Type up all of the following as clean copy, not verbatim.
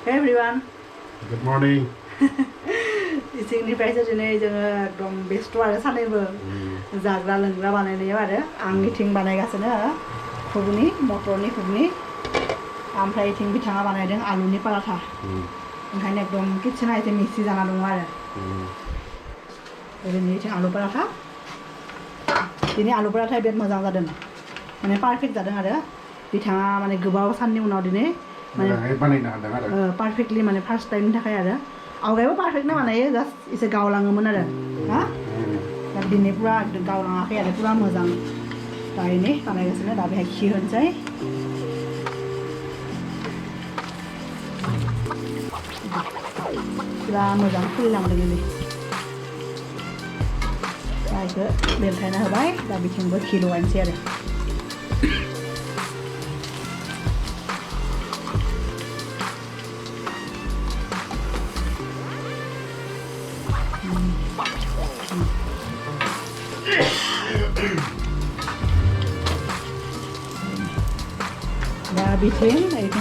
Hey everyone. Good morning. इसिंनिफ्रायसो दिनै जोङो एकदम बेस्थ' आरो सानैबो जाग्रा लोंग्रा बानायनायाव आरो आं इथिं बानायगासिनो घुगनि मटरनि घुगनि ओमफ्राय इथिं बिथाङा बानायदों आलुनि पराठा ओंखायनो एकदम किटचेना एसे मिक्सि जाना दङ आरो ओरैनो इथिं आलु पराठा दिनै आलु पराठाया बिराद मोजां जादों माने पारफेक्ट जादों आरो बिथाङा माने गोबाव साननि उनाव दिनै माने बानायनो हादों आरो पारफेक्टलि माने फार्स्ट टाइमनि थाखाय आरो आवगायबो पारफेक्टनो बानायो जास्ट एसे गावलाङोमोन आरो हा दा दिनै पुरा गावलाङाखै आरो पुरा मोजां दायनै बानायगासिनो दा बेहाय खि होनोसै पुरा मोजां खुलिलांदों दिनै दा बेखौ बेलथायना होबाय दा बिथिंबो खि लगायनोसै आरो दा बिथिं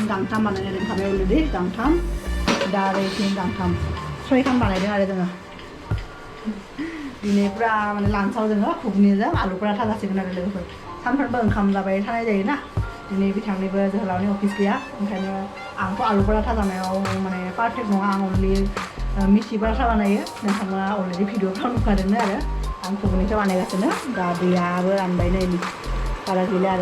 गांथाम बानायनाय दोंखाबाय अलरेडि गांथाम दा आरो इथिं गांथाम सयखान बानायदों आरो जोङो दिनै पुरा माने लान्चआव जोङो घुगनिजों आलु पराठा जासिगोन आरो लोगोफोर सानफ्रोमबो ओंखाम जाबाय थानाय जायोना दिनै बिथांनिबो जोहोलावनि अफिस गैया ओंखायनो आंथ' आलु पराठा जानायाव माने पारफेक्ट नङा आं अनलि मिथि पराठा बानायो नोंथाङा अलरेडि भिडिअफ्राव नुखादोंनो आरो आं घुगनिखौ बानायगासिनो दा दैयाबो रानबाय नै बारा गैला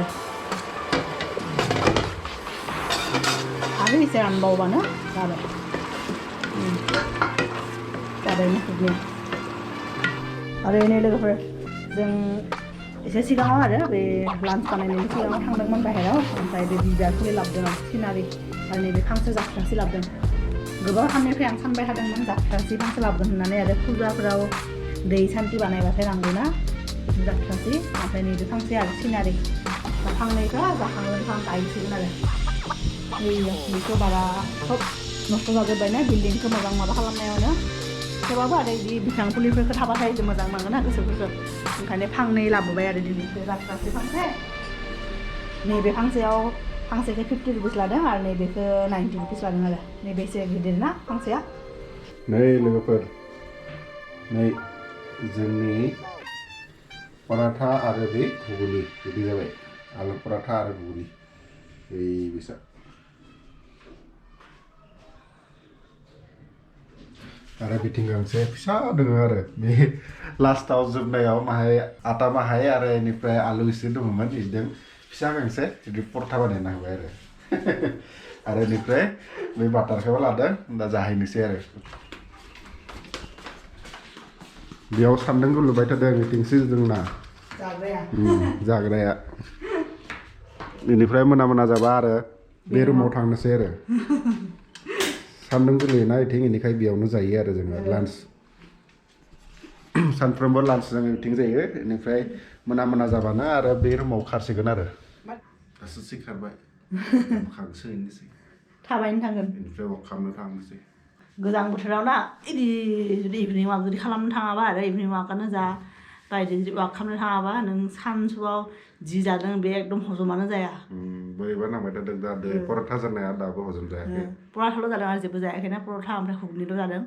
आरो एसे रानबावबानो जाबाय जाबायनो घुगनिया आरो नै लोगोफोर जों एसे सिगाङाव आरो बे लान्च बानायनायनि सिगाङाव थांदोंमोन बाहेराव ओमफ्राय बे बिबार फुलि लाबोदों आं सिनारि आरो नैबे फांसे जाथ्रासि लाबोदों गोबाव साननिफ्राय आं सानबाय थादोंमोन जाथ्रासि फांसे लाबोदों होननानै आरो फुजाफोराव दै सान्थि बानायबाथाय नांगौना जाथ्रासि ओमफ्राय नैबे फांसे आरो सिनारि दा फांनैखौ जाखांनानै गायसिगोन आरो बेखौ बारा सब नस्थ' जाजोब्बायना बिल्डिंखौ मोजां माबा खालामनायावनो थेवबाबो आरो बिदि बिफां फुलिफोरखौ थाबाथाय मोजां नाङोना गोसोफोरखौ ओंखायनो फांनै लाबोबाय आरो दिनै जाथ्रासि फांसे नैबे फांसेयाव फांसेखौ 50 रुपिस लादों आरो नैबेखौ 90 रुपिस लादों आरो नैबे एसे गिदिर ना फांसेया नै लोगोफोर नै जोंनि पराठा आरो बे घुगनि बिदि जाबाय आलु पराठा आरो घुगनि बे बिसा आरो बिथिं गांसे फिसा दङ आरो बे लास्टाव जोबनायाव माहाय आटा माहाय आरो बेनिफ्राय आलु एसे दङमोन बिजों फिसा गांसे बिदि पराठा बानायना होबाय आरो बेनिफ्राय बे बाटारखौबो लादों दा जाहैनोसै आरो बेयाव सान्दुं गुलुबाय थादों बिथिंसो जोंना जाग्राया बेनिफ्राय मोना जाबा आरो बे रुमाव थांनोसै आरो सान्दुं गोलैयोना इथिं बेनिखाय बेयावनो जायो आरो जोङो लान्च सानफ्रोमबो लान्च जोङो इथिं जायो बेनिफ्राय मोना जाबानो आरो बे रुमाव खारसिगोन आरो दासो सिखारबाय खांसो हैनोसै थाबायनो थांगोन बेनिफ्राय वाक खालामनो थांनोसै गोजां बोथोराव ना इदि जुदि इभिनिं वाक जुदि खालामनो थाङाबा आरो इभिनिं वाकआनो जा बायदि जुदि वाक खालामनो थाङाबा नों सानसुआव जि जादों बे एकदम हजमानो जाया बोरैबा नांबाय थादों दा पराठा जानाया दाबो हजम जायाखै पराठाल' जादों आरो जेबो जायाखैना पराठा ओमफ्राय घुगनिल' जादों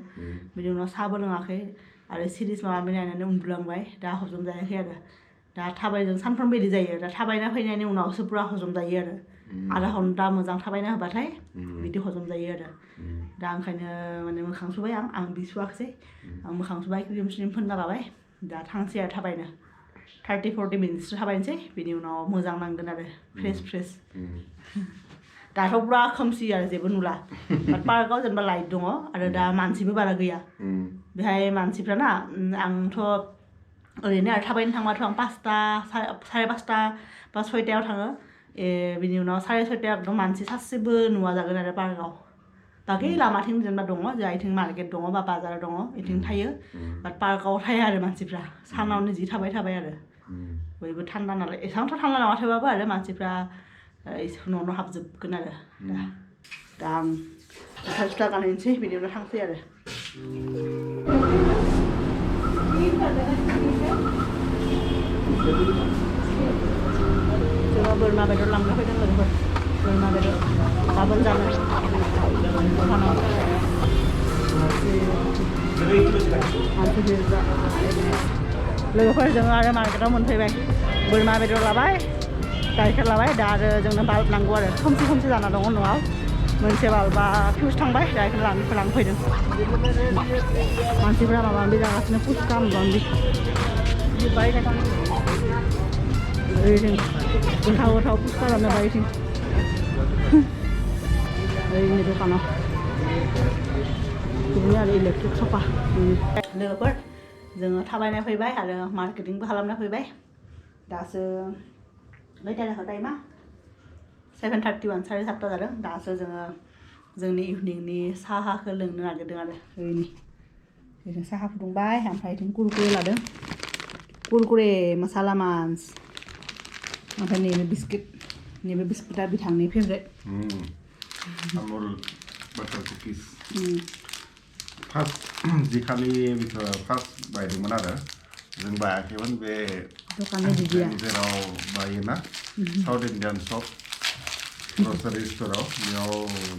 बिनि उनाव साहाबो लोङाखै आरो सिरिस माबा नायनानै उन्दुलांबाय दा हजम जायाखै आरो दा थाबायजों सानफ्रोमबो बिदि जायो दा थाबायना फैनायनि उनावसो पुरा हजम जायो आरो आधा घन्टा मोजां थाबायना होबाथाय बिदि हजम जायो आरो दा ओंखायनो माने मोखां सुबाय आं बि सुवाखैसै आं मोखां सुबाय क्रिम स्रिम फोनना लाबाय दा थांसै आरो थाबायनो 30-40 मिनिटसो थाबायनोसै बिनि उनाव मोजां नांगोन आरो फ्रेस दाथ' पुरा खोमसि आरो जेबो नुला पार्कआव जेनेबा लाइट दङ आरो दा मानसिबो बारा गैया बेहाय मानसिफ्रा ना आंथ' ओरैनो आरो थाबायनो थांबाथ' आं 5टा 5:30 बा 6टायाव थाङो बिनि उनाव 6:30 एकदम मानसि सासेबो नुवा जागोन आरो पार्कआव बाखि लामाथिं जेनेबा दङ जोंहा इथिं मार्केट दङ बा बाजार दङ इथिं थायो बाट पार्कआव थाया आरो मानसिफ्रा सानावनो जि थाबाय आरो बयबो थान्दा नालाय एसेबांथ' थान्दा नङा थेवबाबो आरो मानसिफ्रा न' हाबजोबगोन आरो दा आं जुथा गानहैनोसै बिनि उनाव थांसै आरो जोङो बोरमा बेदर लांनो फैदों लोगोफोर बोरमा बेदर गाबोन जानो लोगोफोरजों आरो मार्केटाव मोनफैबाय बोरमा बेदर लाबाय गाइखेर लाबाय दा आरो जोंनो बाल्ब नांगौ आरो खोमसि जाना दङ न'आव मोनसे बाल्बा फिउस थांबाय दा बेखौनो लांफैदों मानसिफोरा माबा माबि जागासिनो फुसका माबा माबि ओरैथिं गोथाव फुसका जानो बायथिं ओरैनि दखानाव बिदिनो आरो इलेक्ट्रिक सफा लोगोफोर जोङो थाबायना फैबाय आरो मार्केटिंबो खालामना फैबाय दासो खैथा जाखो टाइमा 7:31 7:30 जादों दासो जोङो जोंनि इभिनिंनि साहाखौ लोंनो नागिरदों आरो ओरैनो साहा फुदुंबाय ओमफ्राय बिथिं कुरकुरे लादों कुरकुरे मसाला मान्स ओमफ्राय नैबे बिस्किटा बिथांनि फेभरेट आमुल बाटार कुकिस फार्स्ट जिखालि बेखौ फार्स्ट बायदोंमोन आरो जों बायाखैमोन बे दखाननि दिदिया जेराव बायोना साउथ इन्डियान शप ग्रसारि स्ट'राव बेयाव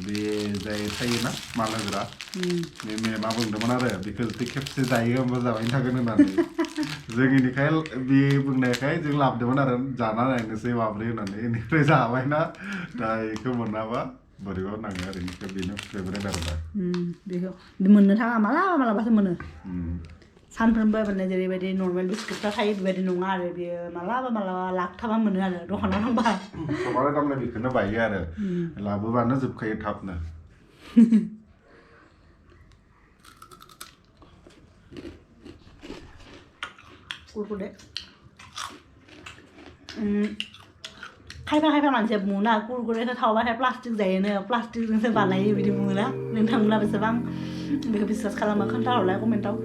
बे जाय थायोना माल होग्रा बे मेमा बुंदोंमोन आरो बेखौ जुदि खेबसे जायो होमबा जाबाय थागोन होननानै जों बेनिखाय बे बुंनायखाय जों लाबोदोंमोन आरो जाना नायनोसै माब्रै होननानै बेनिफ्राय जाबायना दा बेखौ मोनाबा बोरैबा नाङो आरो बेनिफ्राय बेनो फेभरेट आरो दा बेखौ मोननो थाङा मालाबासो मोनो सानफ्रोमबो माने जेरैबायदि नर्मेल बिस्कुटफ्रा थायो बेबायदि नङा आरो बेयो मालाबा लाखथाबा मोनो आरो दखानाव थांबा सबानो दामने बेखौनो बायो आरो लाबोबानो जोबखायो थाबनो कुरकुरे खायफा मानसिया बुङोना कुरकुरेखौ थावबाथाय प्लास्टिक जायोनो प्लास्टिकजोंसो बानायो बिदि बुङोना नोंथांमोना बेसेबां बेखौ बिश्वास खालामो खोन्थाहरलाय कमेन्टआव